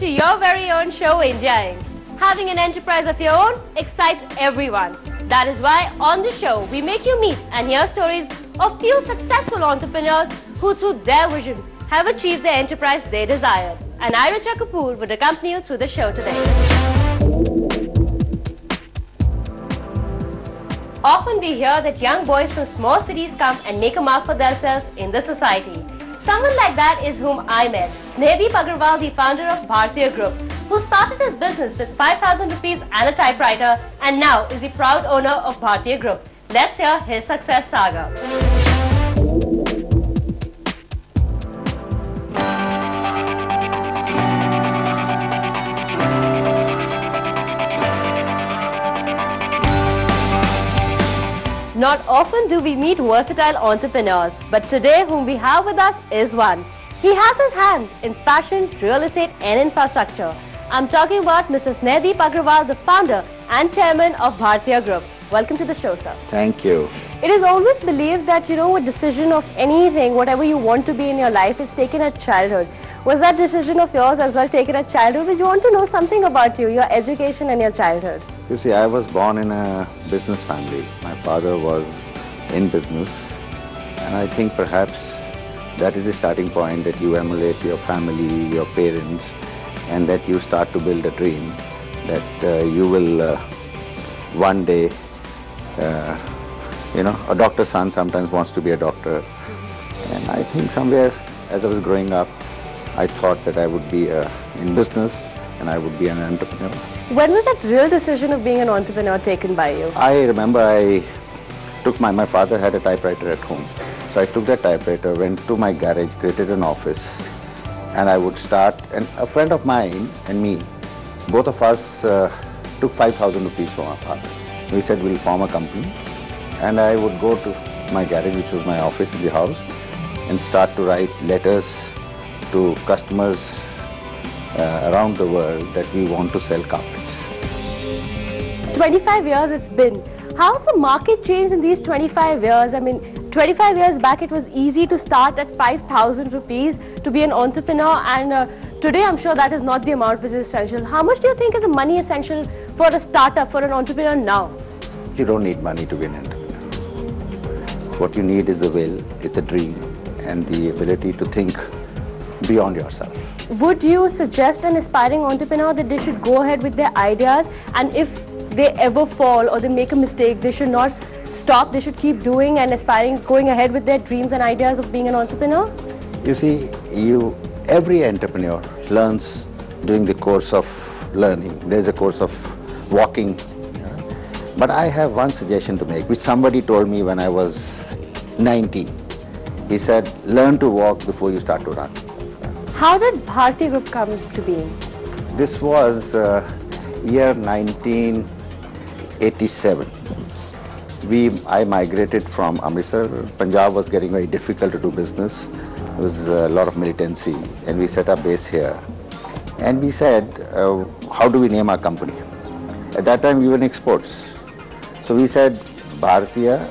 to your very own show, India Inc. Having an enterprise of your own excites everyone. That is why on the show, we make you meet and hear stories of few successful entrepreneurs who through their vision have achieved the enterprise they desired. And I, Richa Kapoor, would accompany you through the show today. Often we hear that young boys from small cities come and make a mark for themselves in the society. Someone like that is whom I met, Snehadeep Agarwal, the founder of BhartiyaGrp, who started his business with 5,000 rupees and a typewriter and now is the proud owner of BhartiyaGrp. Let's hear his success saga. Not often do we meet versatile entrepreneurs, but today whom we have with us is one. He has his hands in fashion, real estate and infrastructure. I'm talking about Mr. Snehadeep Agarwal, the founder and chairman of BhartiyaGrp. Welcome to the show, sir. Thank you. It is always believed that, a decision of anything, whatever you want to be in your life, is taken at childhood. Was that decision of yours as well taken at childhood? We want to know something about you, your education and your childhood. You see, I was born in a business family. My father was in business, and I think perhaps that is the starting point, that you emulate your family, your parents, and that you start to build a dream that you will one day, a doctor's son sometimes wants to be a doctor. And I think somewhere as I was growing up, I thought that I would be in business and I would be an entrepreneur. When was that real decision of being an entrepreneur taken by you? I remember I took my father had a typewriter at home. So I took that typewriter, went to my garage, created an office, and I would start. And a friend of mine and me, both of us took 5,000 rupees from our father. We said we'll form a company, and I would go to my garage, which was my office in the house, and start to write letters to customers around the world that we want to sell carpets. 25 years it's been. How's the market changed in these 25 years? I mean, 25 years back it was easy to start at 5,000 rupees to be an entrepreneur, and today I'm sure that is not the amount which is essential. How much do you think is the money essential for a startup, for an entrepreneur now? You don't need money to be an entrepreneur. What you need is the will, is the dream, and the ability to think beyond yourself. Would you suggest an aspiring entrepreneur that they should go ahead with their ideas, and if they ever fall or they make a mistake, they should not stop, they should keep doing and aspiring, going ahead with their dreams and ideas of being an entrepreneur? You see, every entrepreneur learns during the course of learning. There's a course of walking. But I have one suggestion to make, which somebody told me when I was 19. He said, learn to walk before you start to run. How did BhartiyaGrp come to be? This was year 1987. I migrated from Amritsar. Punjab was getting very difficult to do business. There was a lot of militancy, and we set up base here. And we said, how do we name our company? At that time we were in exports. So we said, Bhartiya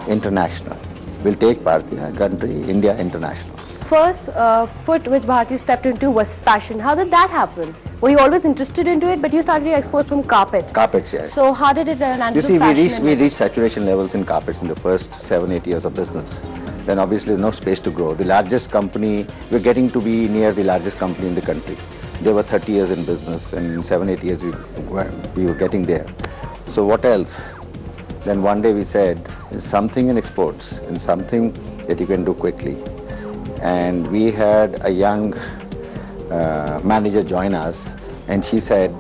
International. We'll take Bhartiya, country, India International. First foot which Bharti stepped into was fashion. How did that happen? Were you always interested into it, but you started your exports from carpet? Carpets, yes. So how did it land You into see, fashion? we reached saturation levels in carpets in the first 7-8 years of business. Then obviously no space to grow. The largest company, we're getting to be near the largest company in the country. They were 30 years in business, and in 7-8 years we were getting there. So what else? Then one day we said, something in exports and something that you can do quickly. And we had a young manager join us, and she said,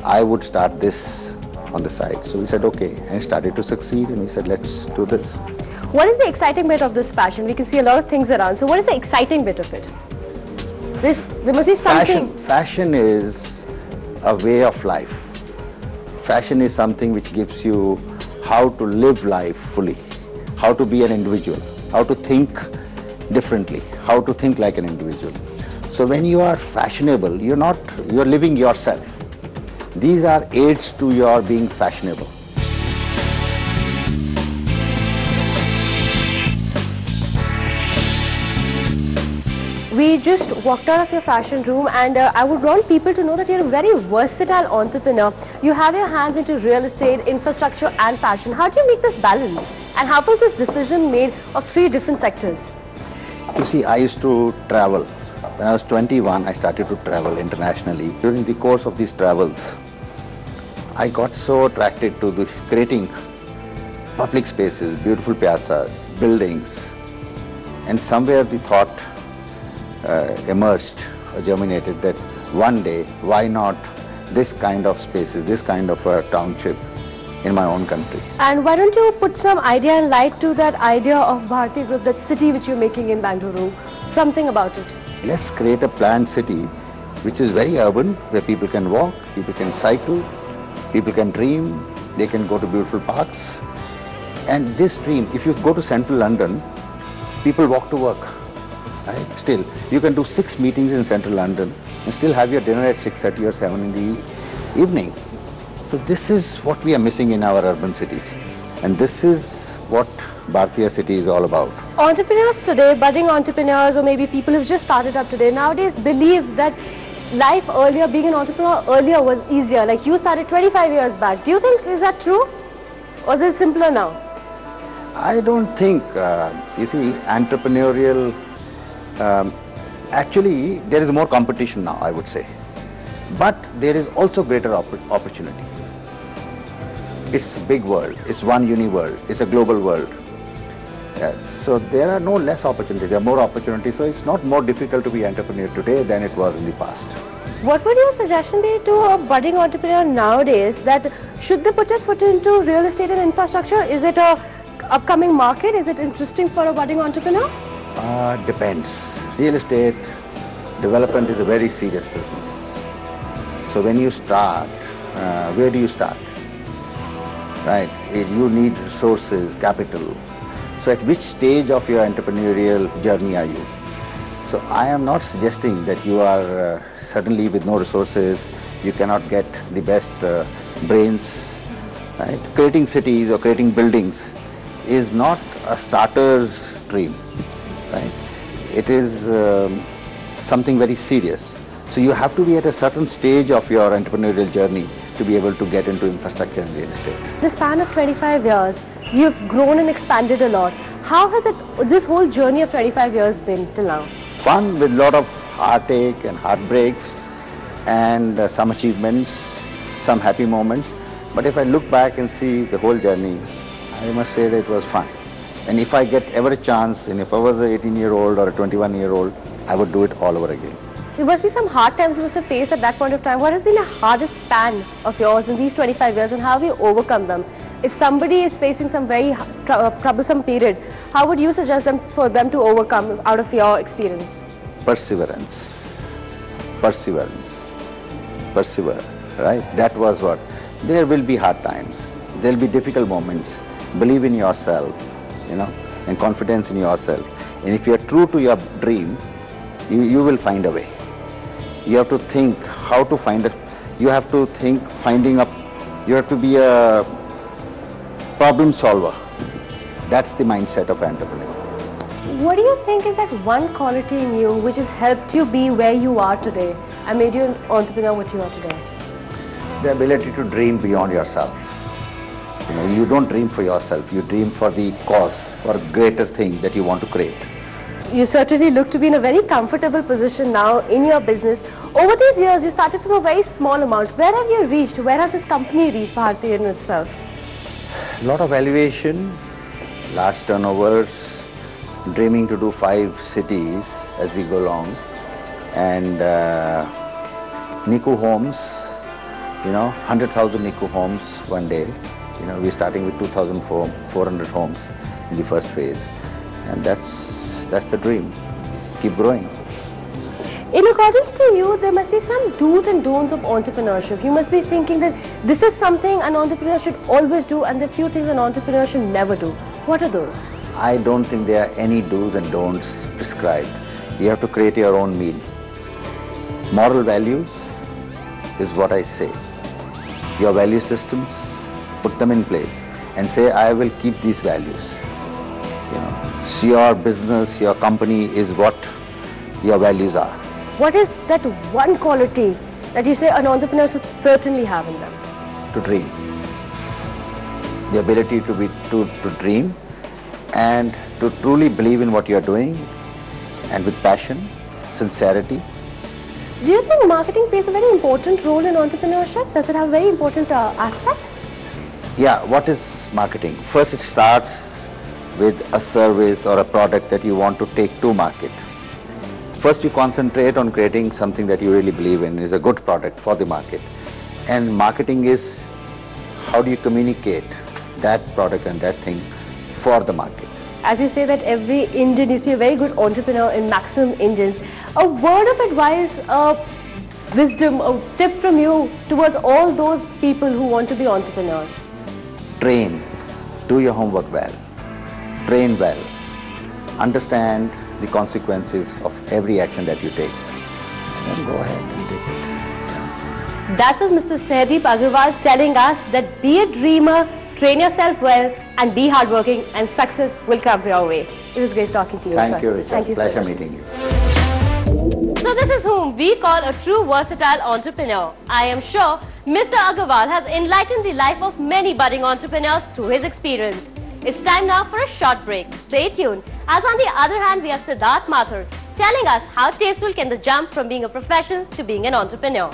I would start this on the side. So we said, okay, and it started to succeed, and we said, let's do this. What is the exciting bit of this fashion? We can see a lot of things around. So what is the exciting bit of it? There must be something. Fashion is a way of life. Fashion is something which gives you how to live life fully, how to be an individual, how to think differently, how to think like an individual. So when you are fashionable, you're living yourself. These are aids to your being fashionable. We just walked out of your fashion room, and I would want people to know that you're a very versatile entrepreneur. You have your hands into real estate, infrastructure and fashion. How do you make this balance? And how was this decision made of 3 different sectors? You see, I used to travel. When I was 21, I started to travel internationally. During the course of these travels, I got so attracted to creating public spaces, beautiful piazzas, buildings, and somewhere the thought emerged or germinated that one day, why not this kind of spaces, this kind of a township in my own country. And why don't you put some idea and light to that idea of Bharti Group, that city which you're making in Bangalore, something about it. Let's create a planned city which is very urban, where people can walk, people can cycle, people can dream, they can go to beautiful parks. And this dream, if you go to central London, people walk to work, right? Still, you can do 6 meetings in central London and still have your dinner at 6:30 or 7 in the evening. So this is what we are missing in our urban cities. And this is what Bhartiya city is all about. Entrepreneurs today, budding entrepreneurs, or maybe people who've just started up today, nowadays believe that life earlier, being an entrepreneur earlier was easier. Like you started 25 years back. Do you think, is that true? Or is it simpler now? I don't think, you see, entrepreneurial, actually there is more competition now, I would say. But there is also greater opportunity. It's a big world, it's one uni-world, it's a global world. Yes. So there are no less opportunities, there are more opportunities. So it's not more difficult to be entrepreneur today than it was in the past. What would your suggestion be to a budding entrepreneur nowadays, that should they put their foot into real estate and infrastructure? Is it a upcoming market? Is it interesting for a budding entrepreneur? Depends. Real estate development is a very serious business. So when you start, where do you start? Right? You need resources, capital. So at which stage of your entrepreneurial journey are you? So I am not suggesting that you are suddenly with no resources, you cannot get the best brains. Right? Creating cities or creating buildings is not a starter's dream. Right? It is something very serious. So you have to be at a certain stage of your entrepreneurial journey to be able to get into infrastructure and real estate. The span of 25 years, you've grown and expanded a lot. How has this whole journey of 25 years been till now? Fun, with a lot of heartache and heartbreaks, and some achievements, some happy moments. But if I look back and see the whole journey, I must say that it was fun. And if I get ever a chance, and if I was an 18-year-old or a 21-year-old, I would do it all over again. There must be some hard times you must have faced at that point of time. What has been the hardest span of yours in these 25 years, and how have you overcome them? If somebody is facing some very troublesome period, how would you suggest for them to overcome out of your experience? Perseverance. Perseverance. Persevere. Right? That was what. There will be hard times. There will be difficult moments. Believe in yourself, and confidence in yourself. And if you are true to your dream, you will find a way. You have to think how to find it. You have to think you have to be a problem solver. That's the mindset of entrepreneur. What do you think is that one quality in you which has helped you be where you are today and made you an entrepreneur what you are today? The ability to dream beyond yourself. You don't dream for yourself, you dream for the cause, for a greater thing that you want to create. You certainly look to be in a very comfortable position now in your business. Over these years, you started from a very small amount. Where have you reached? Where has this company reached, Bharti in itself? A lot of valuation, large turnovers, dreaming to do 5 cities as we go along, and Niku homes, 100,000 Niku homes one day. We're starting with 2,400 homes in the first phase, and that's the dream. Keep growing. In accordance to you, there must be some do's and don'ts of entrepreneurship. You must be thinking that this is something an entrepreneur should always do, and there are few things an entrepreneur should never do. What are those? I don't think there are any do's and don'ts prescribed. You have to create your own meal. Moral values is what I say. Your value systems, put them in place and say, I will keep these values. So your business, your company is what your values are. What is that one quality that you say an entrepreneur should certainly have in them? To dream. The ability to dream and to truly believe in what you are doing, and with passion, sincerity. Do you think marketing plays a very important role in entrepreneurship? Does it have a very important aspect? Yeah, what is marketing? First, it starts with a service or a product that you want to take to market. First, you concentrate on creating something that you really believe in, is a good product for the market. And marketing is how do you communicate that product and that thing for the market. As you say that every Indian, you see a very good entrepreneur in maximum Indians. A word of advice, a wisdom, a tip from you towards all those people who want to be entrepreneurs. Train. Do your homework well. Train well. Understand the consequences of every action that you take. And then go ahead and take it. That was Mr. Sehdeep Agarwal telling us that be a dreamer, train yourself well, and be hardworking, and success will come your way. It was great talking to you. Thank you, Richard. Thank you. Pleasure meeting you. So this is whom we call a true versatile entrepreneur. I am sure Mr. Agarwal has enlightened the life of many budding entrepreneurs through his experience. It's time now for a short break. Stay tuned, as on the other hand we have Siddharth Mathur telling us how tasteful can the jump from being a professional to being an entrepreneur.